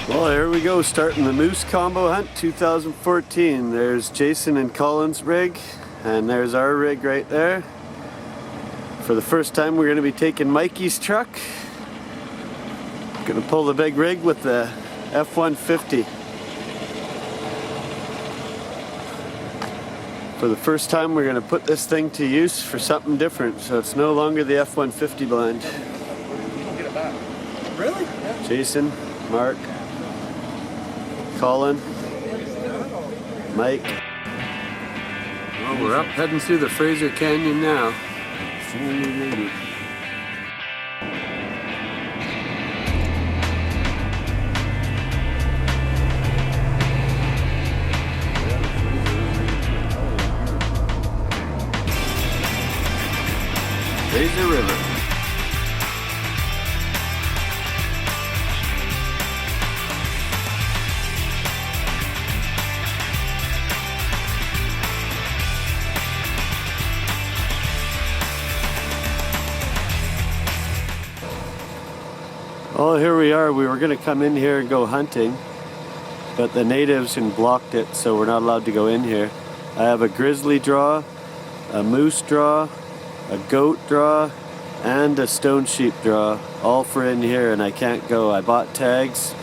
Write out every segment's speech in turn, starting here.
Well, here we go, starting the moose combo hunt 2014. There's Jason and Colin's rig, and there's our rig right there. For the first time, we're going to be taking Mikey's truck. Going to pull the big rig with the F-150. For the first time, we're going to put this thing to use for something different, so it's no longer the F-150 blind. Get it back. Really? Yeah. Jason, Mark, Colin, Mike. Well, we're up heading through the Fraser Canyon now. Fraser River. Well, here we are. We were going to come in here and go hunting, but the natives blocked it, so we're not allowed to go in here. I have a grizzly draw, a moose draw, a goat draw, and a stone sheep draw, all for in here, and I can't go. I bought tags.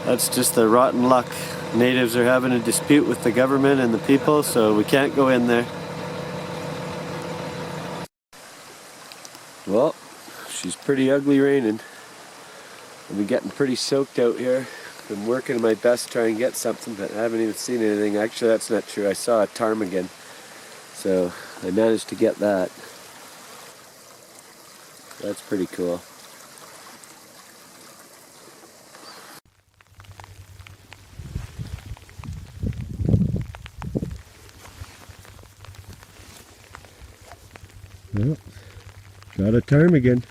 That's just the rotten luck. Natives are having a dispute with the government and the people, so we can't go in there. Well, she's pretty ugly raining. I've been getting pretty soaked out here. Been working my best to try and get something, but I haven't even seen anything. Actually, that's not true. I saw a ptarmigan, so I managed to get that. That's pretty cool. Well, got a ptarmigan.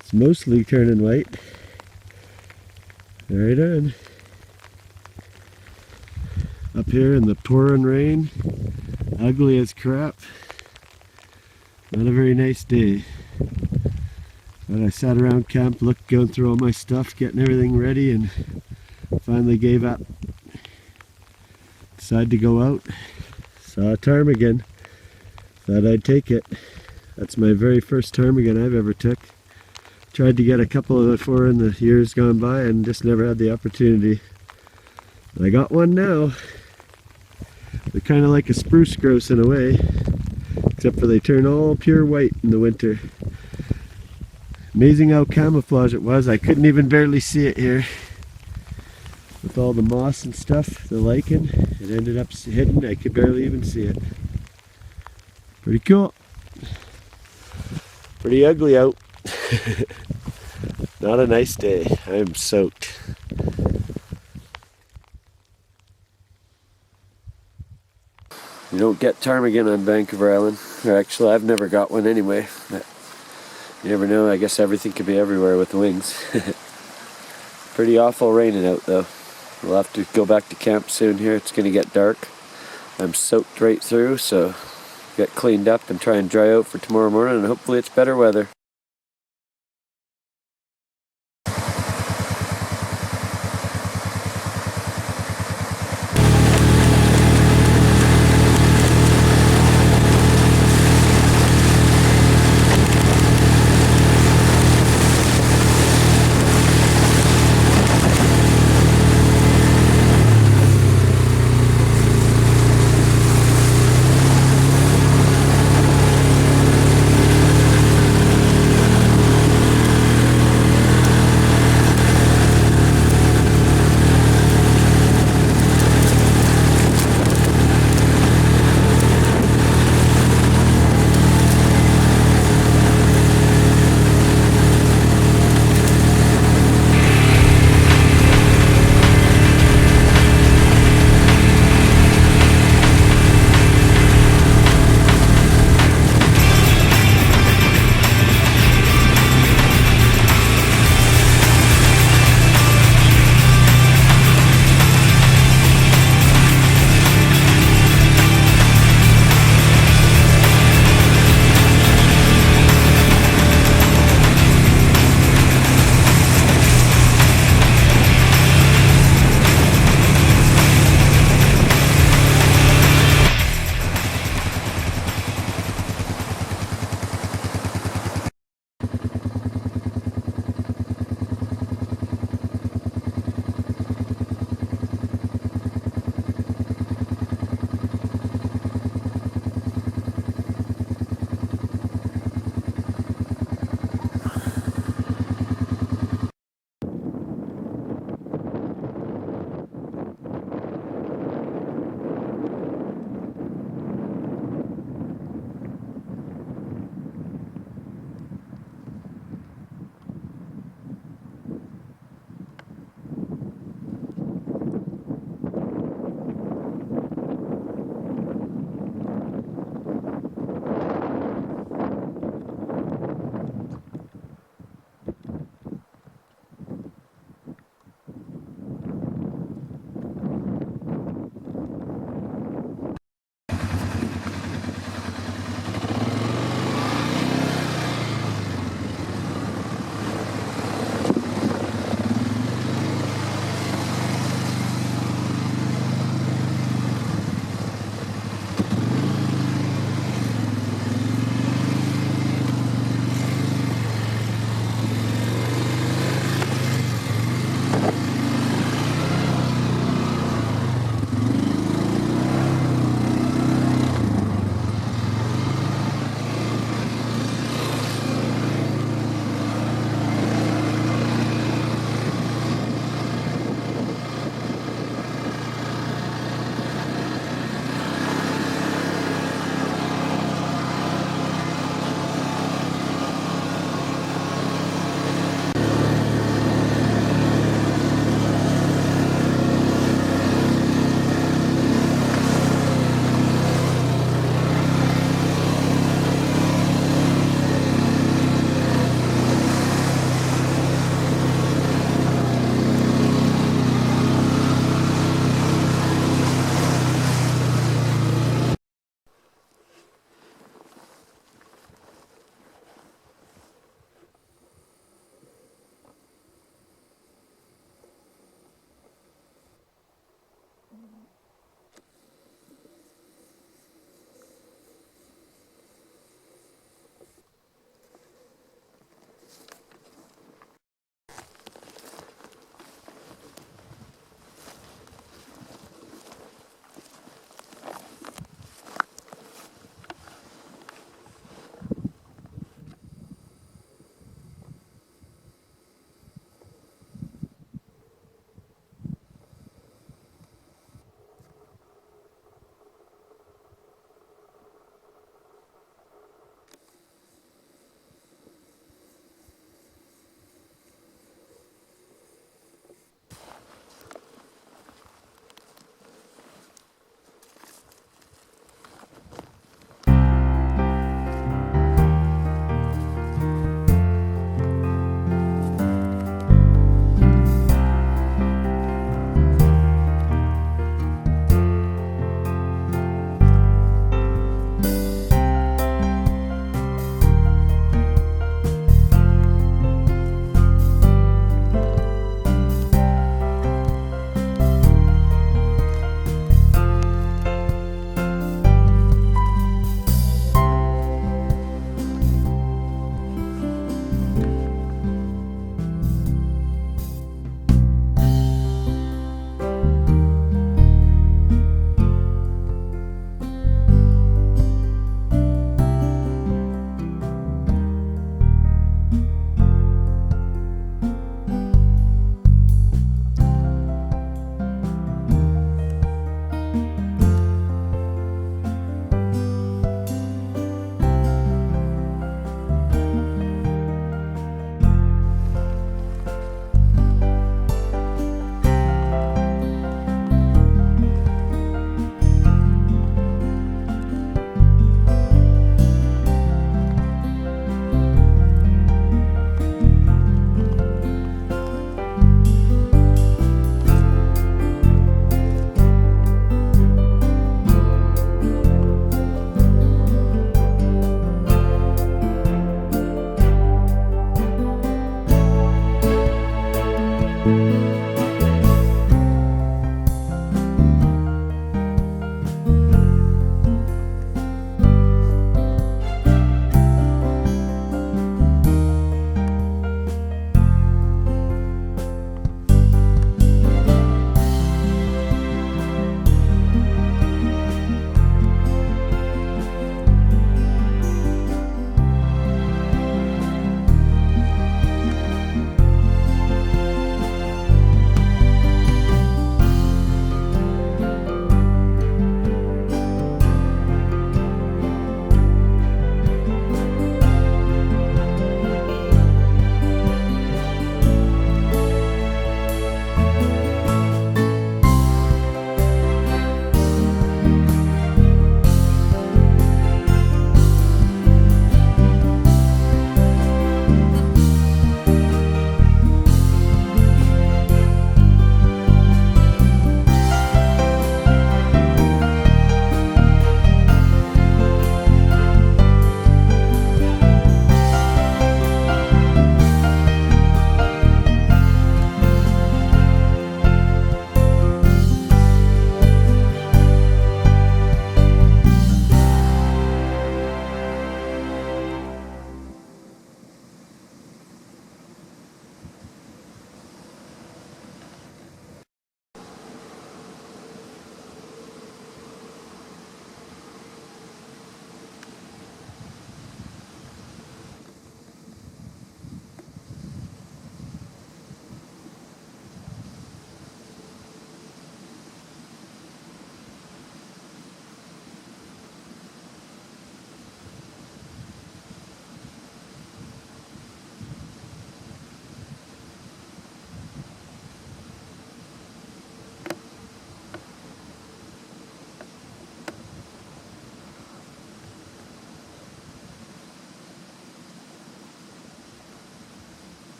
It's mostly turning white. Right on. Up here in the pouring rain, ugly as crap. Not a very nice day. But I sat around camp, going through all my stuff, getting everything ready, and finally gave up. Decided to go out. Saw a ptarmigan. Thought I'd take it. That's my very first ptarmigan I've ever took. Tried to get a couple of it for in the years gone by and just never had the opportunity. I got one now. They're kind of like a spruce grouse in a way, except for they turn all pure white in the winter. Amazing how camouflage it was. I couldn't even barely see it here. With all the moss and stuff, the lichen, it ended up hidden. I could barely even see it. Pretty cool. Pretty ugly out. Not a nice day. I'm soaked. You don't get ptarmigan on Vancouver Island. Or actually, I've never got one anyway. But you never know. I guess everything could be everywhere with wings. Pretty awful raining out though. We'll have to go back to camp soon here. It's going to get dark. I'm soaked right through, so get cleaned up and try and dry out for tomorrow morning, and hopefully it's better weather.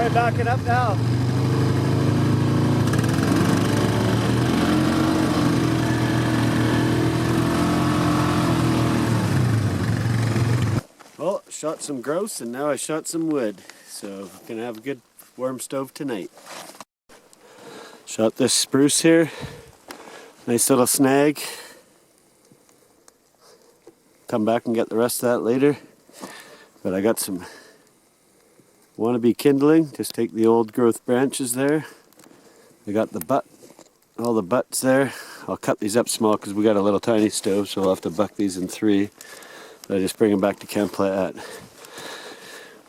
Why backing up now? Well, shot some grouse and now I shot some wood. So gonna have a good warm stove tonight. Shot this spruce here. Nice little snag. Come back and get the rest of that later. But I got some wannabe kindling. Just take the old growth branches there. I got the butt, all the butts there. I'll cut these up small because we got a little tiny stove, so I'll have to buck these in 3. But I just bring them back to camp like that.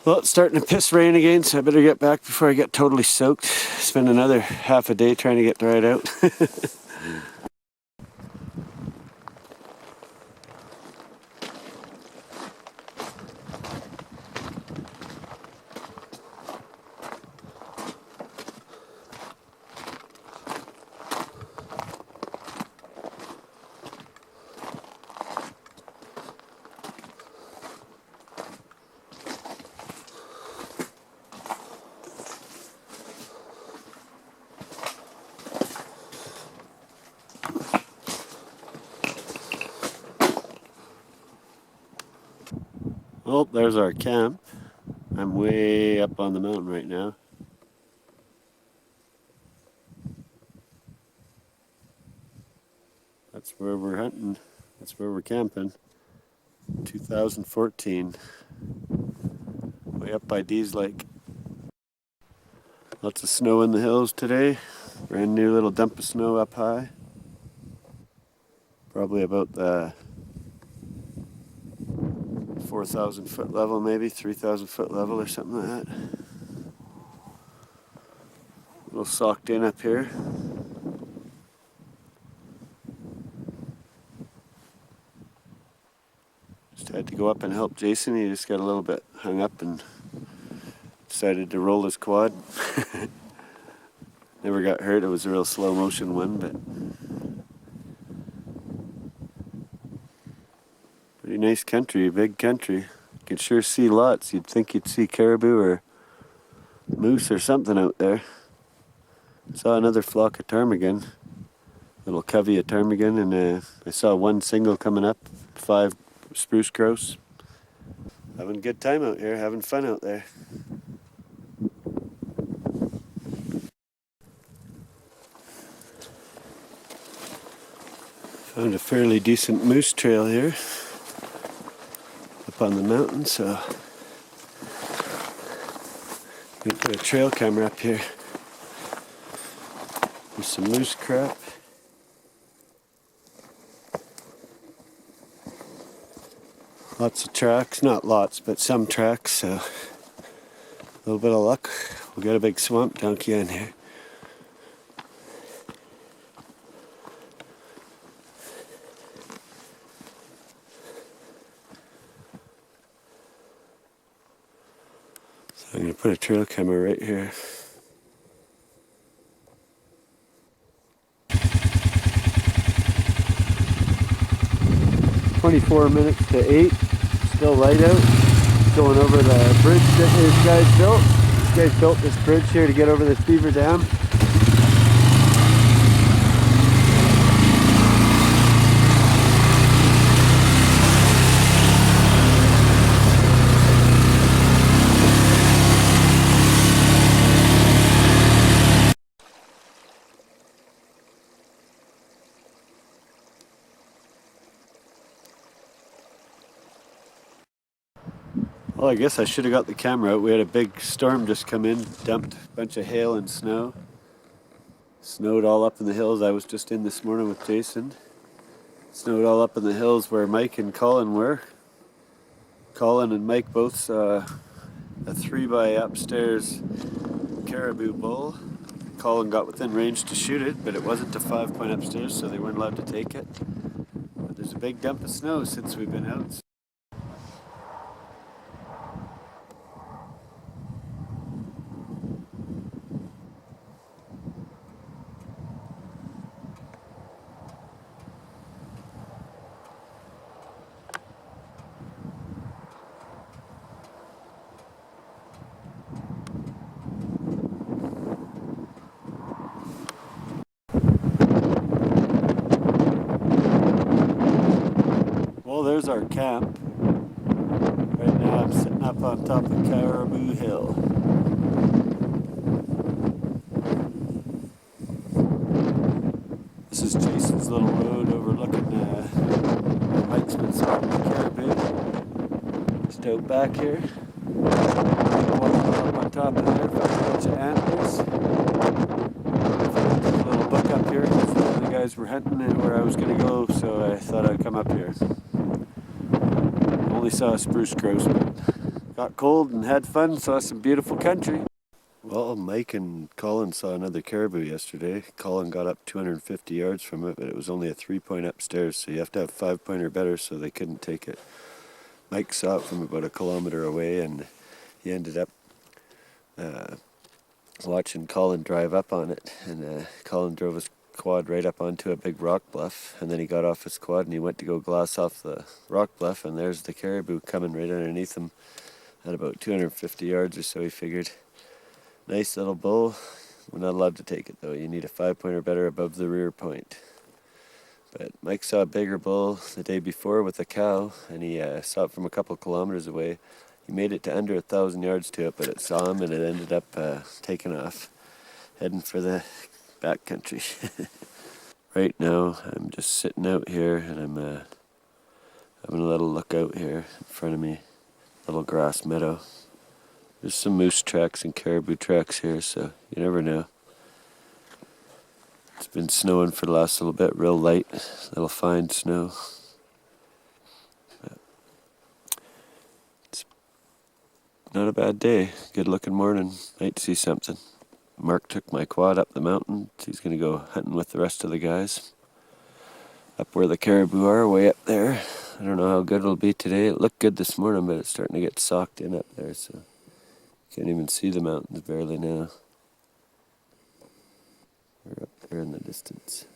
Well, it's starting to piss rain again, so I better get back before I get totally soaked. Spend another half a day trying to get dried out. Well, there's our camp. I'm way up on the mountain right now. That's where we're hunting. That's where we're camping. 2014. Way up by Dease Lake. Lots of snow in the hills today. Brand new little dump of snow up high. Probably about the 4,000 foot level, maybe 3,000 foot level or something like that. A little socked in up here. Just had to go up and help Jason. He just got a little bit hung up and decided to roll his quad. Never got hurt. It was a real slow motion one, but pretty nice country, big country. You could sure see lots. You'd think you'd see caribou or moose or something out there. Saw another flock of ptarmigan, little covey of ptarmigan, and I saw one single coming up, 5 spruce grouse. Having a good time out here, having fun out there. Found a fairly decent moose trail here up on the mountain, so I'm gonna put a trail camera up here. There's some moose crap. Lots of tracks, not lots, but some tracks, so a little bit of luck. We'll get a big swamp donkey in here. So I'm going to put a trail camera right here. "24 minutes to 8, still light out. Going over the bridge that these guys built. These guys built this bridge here to get over this beaver dam. Well, I guess I should have got the camera out. We had a big storm just come in, dumped a bunch of hail and snow. Snowed all up in the hills. I was just in this morning with Jason. Snowed all up in the hills where Mike and Colin were. Colin and Mike both saw a 3-by upstairs caribou bull. Colin got within range to shoot it, but it wasn't a 5-point upstairs, so they weren't allowed to take it. But there's a big dump of snow since we've been out. Well, there's our camp. Right now I'm sitting up on top of Caribou Hill. This is Jason's little road overlooking where Mike's been spotting the caribou. Just out back here. Walking up on top of there, found a bunch of antlers. There's a little buck up here. The other guys were hunting and where I was going to go, so I thought I'd come up here. Only saw a spruce grouse, but got cold and had fun, saw some beautiful country. Well, Mike and Colin saw another caribou yesterday. Colin got up 250 yards from it, but it was only a 3-point upstairs, so you have to have 5-point or better, so they couldn't take it. Mike saw it from about a kilometer away, and he ended up watching Colin drive up on it, and Colin drove his quad right up onto a big rock bluff, and then he got off his quad and he went to go glass off the rock bluff, and there's the caribou coming right underneath him at about 250 yards or so. He figured, nice little bull. We're not allowed to take it though. You need a 5-point or better above the rear point. But Mike saw a bigger bull the day before with a cow, and he saw it from a couple kilometers away. He made it to under 1,000 yards to it, but it saw him and it ended up taking off, heading for the backcountry. Right now I'm just sitting out here and I'm having a little look out here in front of me. Little grass meadow. There's some moose tracks and caribou tracks here, so you never know. It's been snowing for the last little bit, real light, little fine snow. But it's not a bad day. Good looking morning. Might see something. Mark took my quad up the mountain. He's going to go hunting with the rest of the guys. Up where the caribou are, way up there. I don't know how good it'll be today. It looked good this morning, but it's starting to get socked in up there, so can't even see the mountains barely now. We're up there in the distance.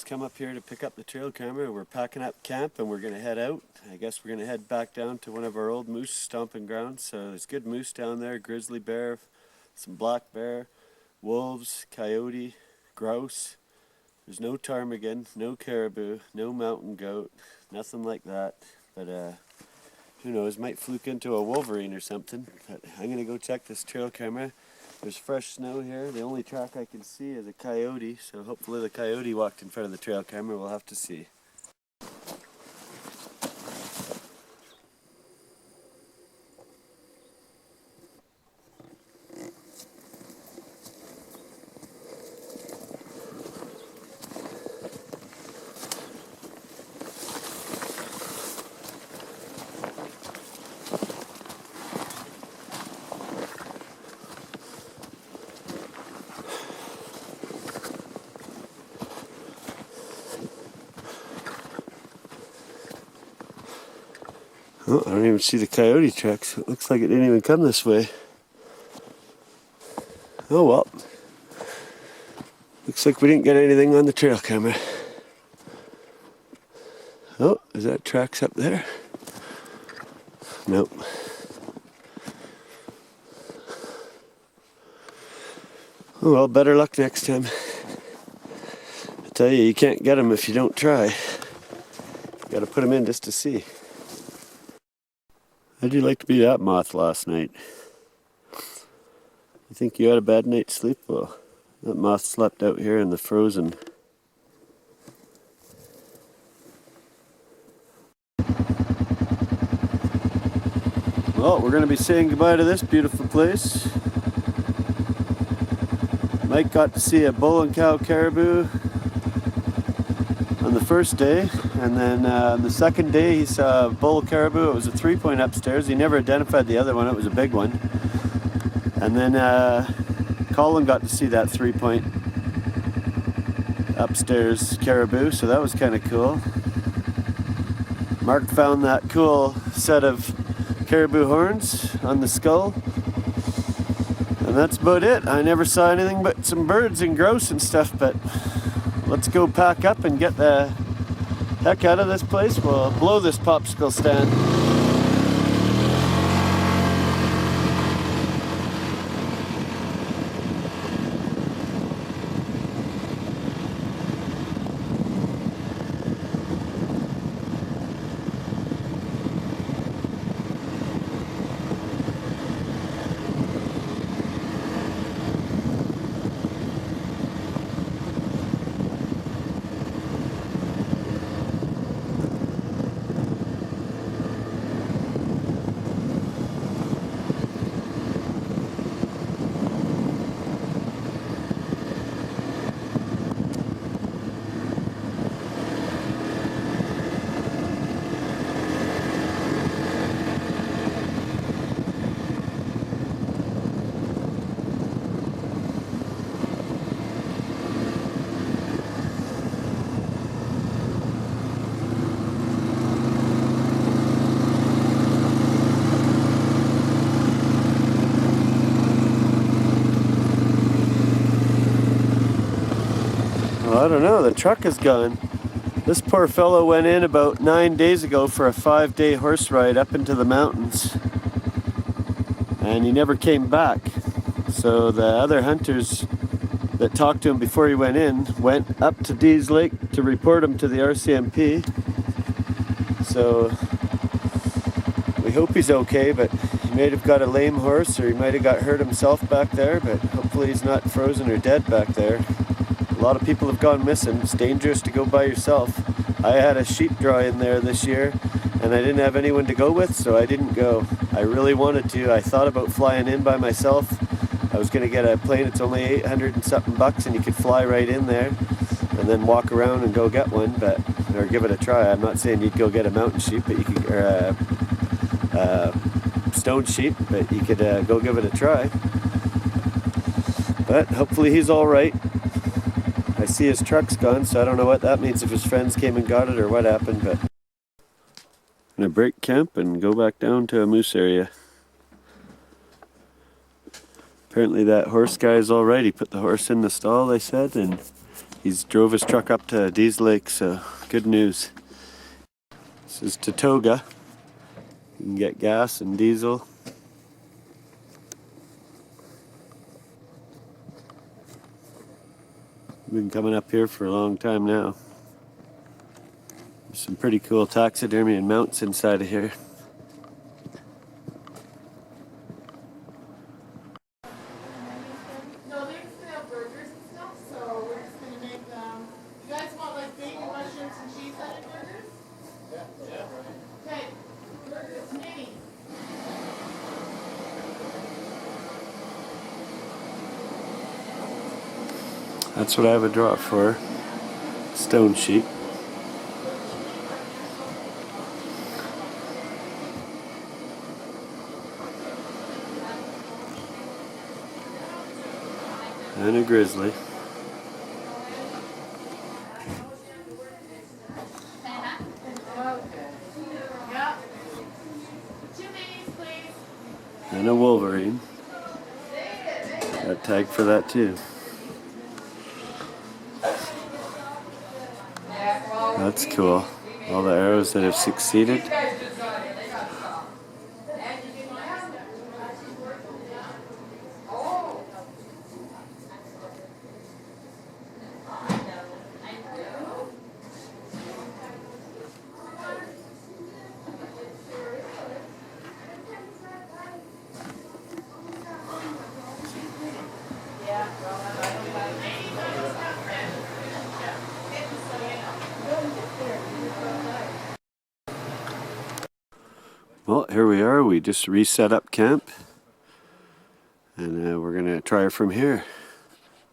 Come up here to pick up the trail camera. We're packing up camp and we're going to head out. I guess we're going to head back down to one of our old moose stomping grounds. So there's good moose down there, grizzly bear, some black bear, wolves, coyote, grouse. There's no ptarmigan, no caribou, no mountain goat, nothing like that. But who knows, might fluke into a wolverine or something. But I'm going to go check this trail camera. There's fresh snow here. The only track I can see is a coyote, so hopefully the coyote walked in front of the trail camera. We'll have to see. Oh, I don't even see the coyote tracks. It looks like it didn't even come this way. Oh well. Looks like we didn't get anything on the trail camera. Oh, is that tracks up there? Nope. Oh well, better luck next time. I tell you, you can't get them if you don't try. You gotta put them in just to see. How'd you like to be that moth last night? You think you had a bad night's sleep? Well, that moth slept out here in the frozen. Well, we're going to be saying goodbye to this beautiful place. Mike got to see a bull and cow caribou on the first day, and then on the second day he saw a bull caribou. It was a 3-point upstairs. He never identified the other one. It was a big one. And then Colin got to see that 3-point upstairs caribou, so that was kind of cool. Mark found that cool set of caribou horns on the skull. And that's about it. I never saw anything but some birds and grouse and stuff, but let's go pack up and get the heck out of this place. We'll blow this popsicle stand. Well, I don't know, the truck is gone. This poor fellow went in about 9 days ago for a 5-day horse ride up into the mountains, and he never came back. So the other hunters that talked to him before he went in went up to Dease Lake to report him to the RCMP. So we hope he's okay, but he might have got a lame horse, or he might have got hurt himself back there, but hopefully he's not frozen or dead back there. A lot of people have gone missing. It's dangerous to go by yourself. I had a sheep draw in there this year, and I didn't have anyone to go with, so I didn't go. I really wanted to. I thought about flying in by myself. I was going to get a plane. It's only 800 and something bucks, and you could fly right in there and then walk around and go get one, or give it a try. I'm not saying you'd go get a mountain sheep, but you could, or a stone sheep, but you could go give it a try. But hopefully he's all right. I see his truck's gone, so I don't know what that means, if his friends came and got it or what happened, but I'm gonna break camp and go back down to a moose area. Apparently that horse guy is all right. He put the horse in the stall, they said, and he's drove his truck up to Dease Lake, so good news. This is Tatoga. You can get gas and diesel. Been coming up here for a long time now. There's some pretty cool taxidermy and mounts inside of here. No, they're just gonna have burgers and stuff, so we're just gonna make them. You guys want like bacon, mushrooms, and cheese on your burgers? Yeah. Okay, burgers, mini. That's what I have a draw for. Stone sheep. And a grizzly. Yeah. 2 minis, please. And a wolverine. Got tagged for that too. That's cool. All the arrows that have succeeded. Well, here we are. We just reset up camp. And we're going to try it from here.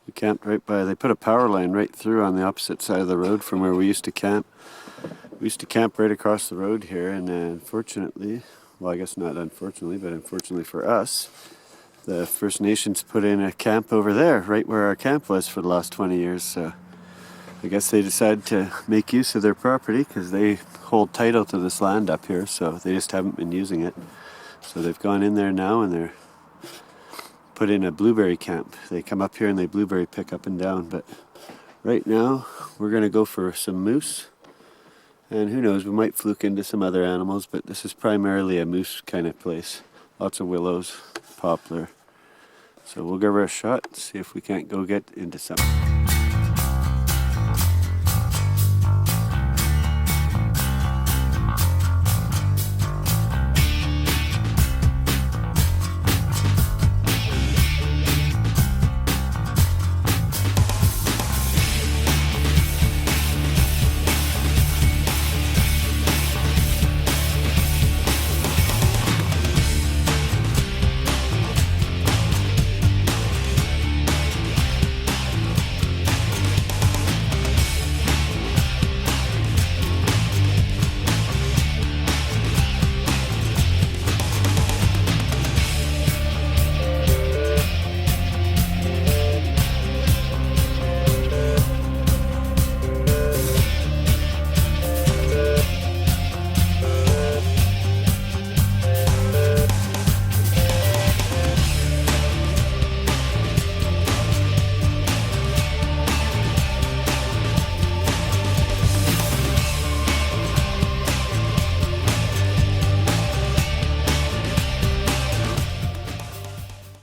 We camped right by, they put a power line right through on the opposite side of the road from where we used to camp. We used to camp right across the road here, and unfortunately, well, I guess not unfortunately, but unfortunately for us, the First Nations put in a camp over there, right where our camp was for the last 20 years. So I guess they decided to make use of their property because they hold title to this land up here, so they just haven't been using it. So they've gone in there now and they're put in a blueberry camp. They come up here and they blueberry pick up and down, but right now we're going to go for some moose. And who knows, we might fluke into some other animals, but this is primarily a moose kind of place. Lots of willows, poplar. So we'll give her a shot, see if we can't go get into some.